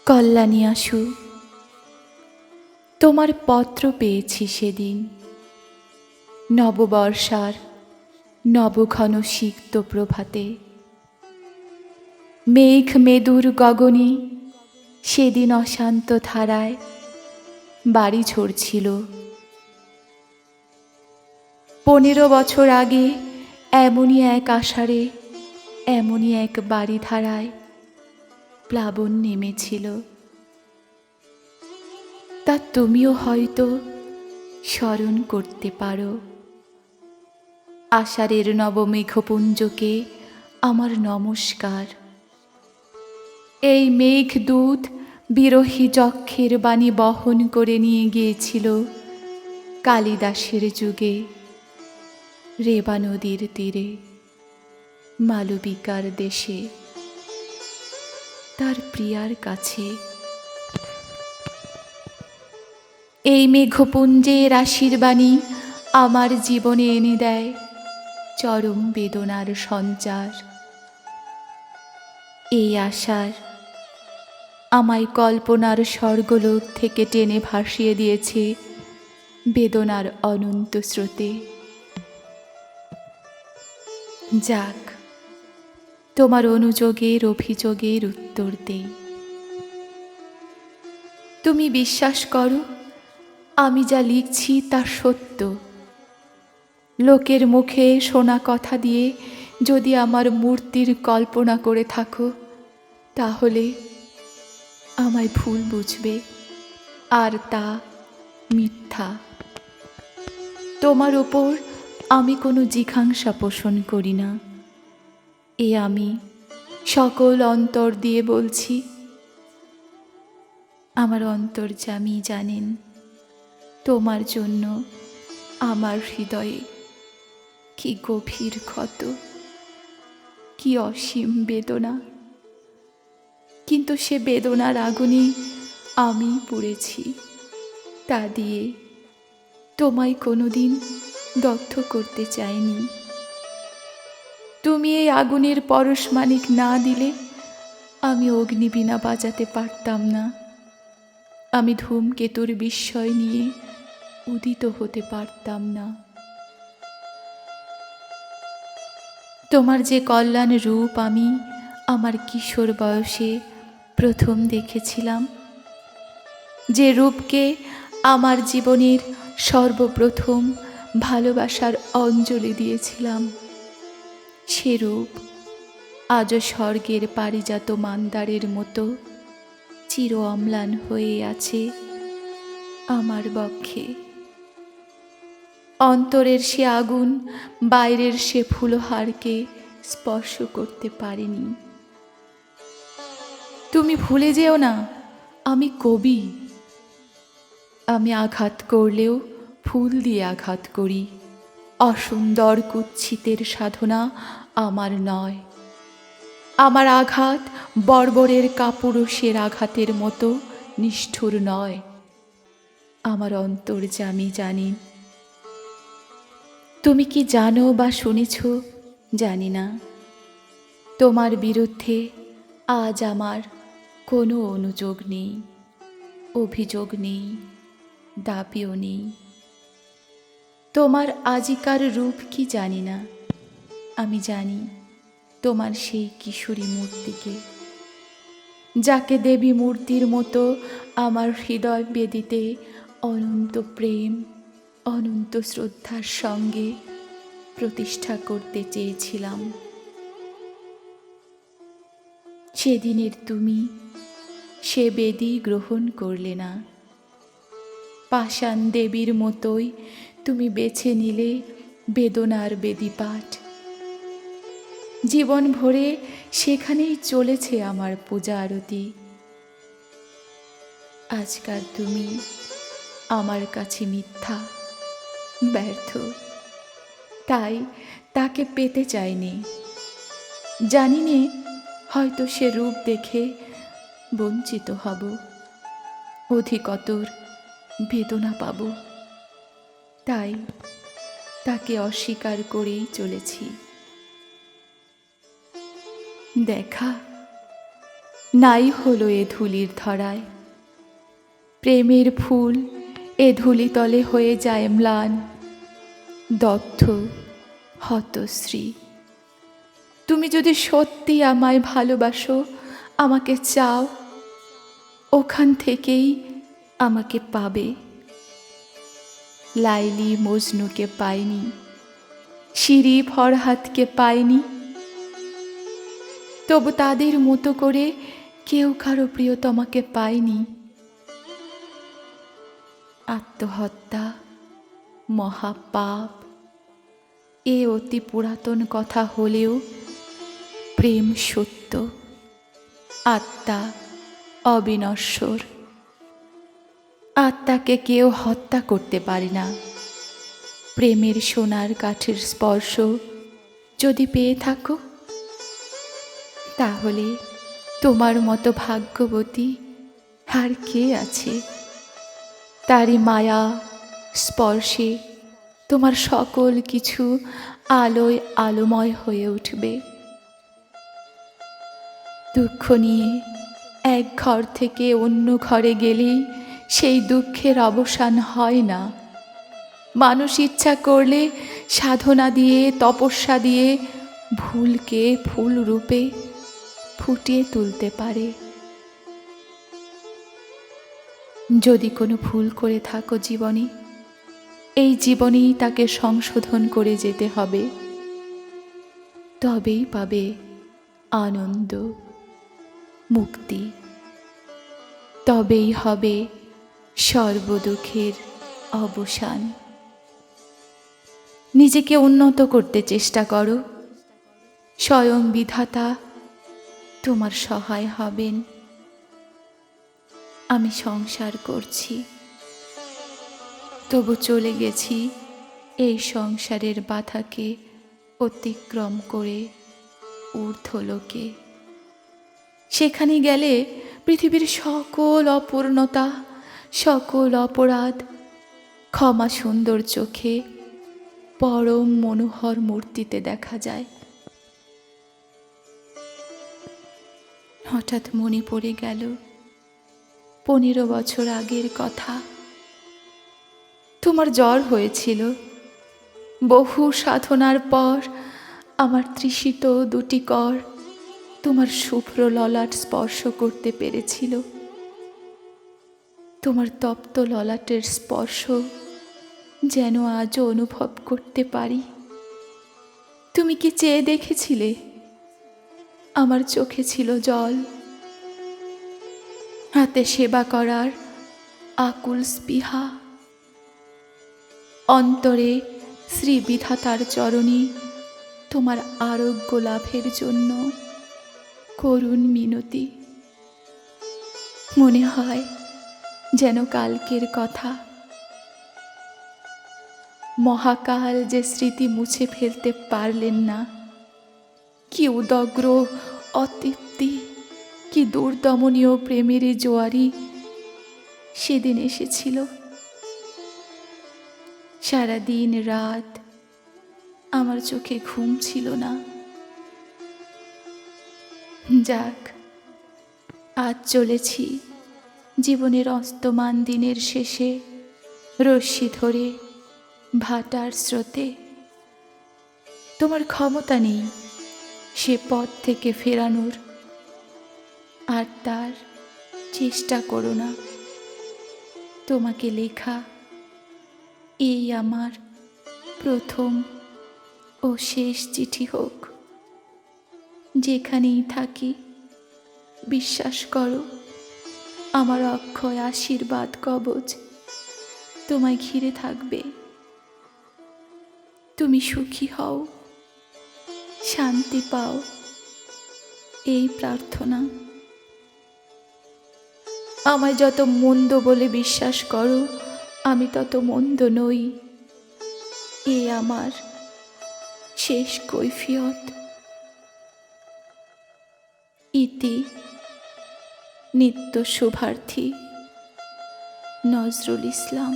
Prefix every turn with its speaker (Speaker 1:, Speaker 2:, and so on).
Speaker 1: কল্যাণী আসু, তোমার পত্র পেয়েছি সেদিন, নববর্ষার নবঘন সিক্ত প্রভাতে। মেঘ মেদুর গগনে সেদিন অশান্ত ধারায় বাড়ি ঝরছিল। 15 বছর আগে এমনই এক আষাঢ়ে, এমনই এক বাড়ি ধারায় প্লাবন নেমেছিল। তা তুমিও হয়তো স্মরণ করতে পারো। আষাঢ়ের নবমেঘপুঞ্জকে আমার নমস্কার। এই মেঘদূত বিরহী যক্ষের বাণী বহন করে নিয়ে গিয়েছিল কালিদাসের যুগে রেবা নদীর তীরে, মালবিকার দেশে, তার প্রিয়ার কাছে। এই মেঘপুঞ্জের আশীর্বাণী আমার জীবনে এনে দেয় চরম বেদনার সঞ্চার। এই আশার আমায় কল্পনার স্বর্গলোক থেকে টেনে ভাসিয়ে দিয়েছে বেদনার অনন্ত স্রোতে। যাক, তোমার অনুযোগের অভিযোগের উত্তর দেই। তুমি বিশ্বাস করো, আমি যা লিখছি তা সত্য। লোকের মুখে শোনা কথা দিয়ে যদি আমার মূর্তির কল্পনা করে থাকো, তাহলে আমায় ভুল বুঝবে, আর তা মিথ্যা। তোমার ওপর আমি কোনো জিঘাংসা পোষণ করি না, এ আমি সকল অন্তর দিয়ে বলছি। আমার অন্তর্যামী জানেন তোমার জন্য আমার হৃদয়ে কি গভীর ক্ষত, কি অসীম বেদনা। কিন্তু সে বেদনার আগুনে আমি পুড়েছি, তা দিয়ে তোমায় কোনোদিন দগ্ধ করতে চাইনি। তুমি এই আগুনের পরশমানিক না দিলে আমি অগ্নিবীণা বাজাতে পারতাম না, আমি ধূমকেতুর বিস্ময় নিয়ে উদিত হতে পারতাম না। তোমার যে কল্যাণ রূপ আমি আমার কিশোর বয়সে প্রথম দেখেছিলাম, যে রূপকে আমার জীবনের সর্বপ্রথম ভালোবাসার অঞ্জলি দিয়েছিলাম, সে রূপ আজও স্বর্গের পারিজাত মান্দারের মতো চির অম্লান হয়ে আছে আমার বক্ষে। অন্তরের সে আগুন বাইরের সে ফুলহারকে স্পর্শ করতে পারেনি। তুমি ভুলে যেও না, আমি কবি। আমি আঘাত করলেও ফুল দিয়ে আঘাত করি। অসুন্দর কুৎসিতের সাধনা আমার নয়। আমার আঘাত বর্বরের কাপুরুষের আঘাতের মতো নিষ্ঠুর নয়। আমার অন্তর্যামী জানেন। তুমি কি জানো বা শুনেছ জানি না, তোমার বিরুদ্ধে আজ আমার কোনো অনুযোগ নেই, অভিযোগ নেই, দাবিও নেই। তোমার আজিকার রূপ কি জানি না, আমি জানি তোমার সেই কিশোরী মূর্তিকে, যাকে দেবী মূর্তির মতো আমার হৃদয় বেদিতে অনন্ত প্রেম, অনন্ত শ্রদ্ধার সঙ্গে প্রতিষ্ঠা করতে চেয়েছিলাম। সেদিনের তুমি সে বেদি গ্রহণ করলে না। পাষাণ দেবীর মতোই তুমি বেছে নিলে বেদনার বেদিপাঠ। জীবন ভরে সেখানেই চলেছে আমার পূজা আরতি। আজকাল তুমি আমার কাছে মিথ্যা, ব্যর্থ, তাই তাকে পেতে চাইনি। জানি নে, হয়তো সে রূপ দেখে বঞ্চিত হব, অধিকতর বেদনা পাব, তাই তাকে অস্বীকার করেই চলেছি। দেখা নাই হলো এ ধুলির ধরায়। প্রেমের ফুল এ ধূলিতলে হয়ে যায় ম্লান, দগ্ধ, হতশ্রী। তুমি যদি সত্যি আমায় ভালোবাসো, আমাকে চাও, ওখান থেকেই আমাকে পাবে। লাইলি মজনুকে পায়নি, শিরি ফরহাদকে পায়নি, তবু তাদের মতো করে কেউ কারো প্রিয়তমাকে পায়নি। আত্মহত্যা মহাপাপ, এ অতি পুরাতন কথা হলেও প্রেম সত্য, আত্মা অবিনশ্বর। আত্মাকে কেউ হত্যা করতে পারে না। প্রেমের সোনার কাঠের স্পর্শ যদি পেয়ে থাকো, তাহলে তোমার মতো ভাগ্যবতী আর কে আছে? তারই মায়া স্পর্শে তোমার সকল কিছু আলোয় আলোময় হয়ে উঠবে। দুঃখ নিয়ে এক ঘর থেকে অন্য ঘরে গেলেই সেই দুঃখের অবসান হয় না। মানুষ ইচ্ছা করলে সাধনা দিয়ে, তপস্যা দিয়ে ভুলকে ফুল রূপে ফুটিয়ে তুলতে পারে। যদি কোনো ভুল করে থাকো জীবনে, এই জীবনেই তাকে সংশোধন করে যেতে হবে। তবেই পাবে আনন্দ, মুক্তি। তবেই হবে সর্বদুঃখের অবসান। নিজেকে উন্নত করতে চেষ্টা করো, স্বয়ং বিধাতা তোমার সহায় হবেন। আমি সংসার করছি, তবু চলে গেছি এই সংসারের বাধাকে অতিক্রম করে ঊর্ধ্বলোকে। সেখানে গেলে পৃথিবীর সকল অপূর্ণতা, সকল অপরাধ ক্ষমা সুন্দর চোখে পরম মনোহর মূর্তিতে দেখা যায়। হঠাৎ মনে পড়ে গেল 15 বছর আগের কথা। তোমার জ্বর হয়েছিল। বহু সাধনার পর আমার তৃষিত দুটি কর তোমার শুভ্র ললাট স্পর্শ করতে পেরেছিল। তোমার তপ্ত ললাটের স্পর্শ যেন আজও অনুভব করতে পারি। তুমি কি চেয়ে দেখেছিলে? আমার চোখে ছিল জল, হাতে সেবা করার আকুল স্পৃহা, অন্তরে শ্রী বিধাতার চরণে তোমার আরোগ্য লাভের জন্য করুণ মিনতি। মনে হয় যেন কালকের কথা। মহাকাল যে স্মৃতি মুছে ফেলতে পারলেন না। কি উদগ্র অতৃপ্তি, কি দুর্দমনীয় প্রেমের জোয়ারি সেদিন এসেছিল। সারাদিন রাত আমার চোখে ঘুম ছিল না। যাক, আজ চলেছি জীবনের অস্তমান দিনের শেষে রশ্মি ধরে ভাটার স্রোতে। তোমার ক্ষমতা নেই সে পথ থেকে ফেরানোর, আর তার চেষ্টা করো না। তোমাকে লেখা এই আমার প্রথম ও শেষ চিঠি হোক। যেখানেই থাকি বিশ্বাস করো, আমার অক্ষয় আশীর্বাদ কবচ তোমায় ঘিরে থাকবে। তুমি সুখী হও, শান্তি পাও, এই প্রার্থনা। আমায় যত মন্দ বলে বিশ্বাস করো, আমি তত মন্দ নই। এ আমার শেষ কৈফিয়ত। ইতি নিত্য শুভার্থী নজরুল ইসলাম।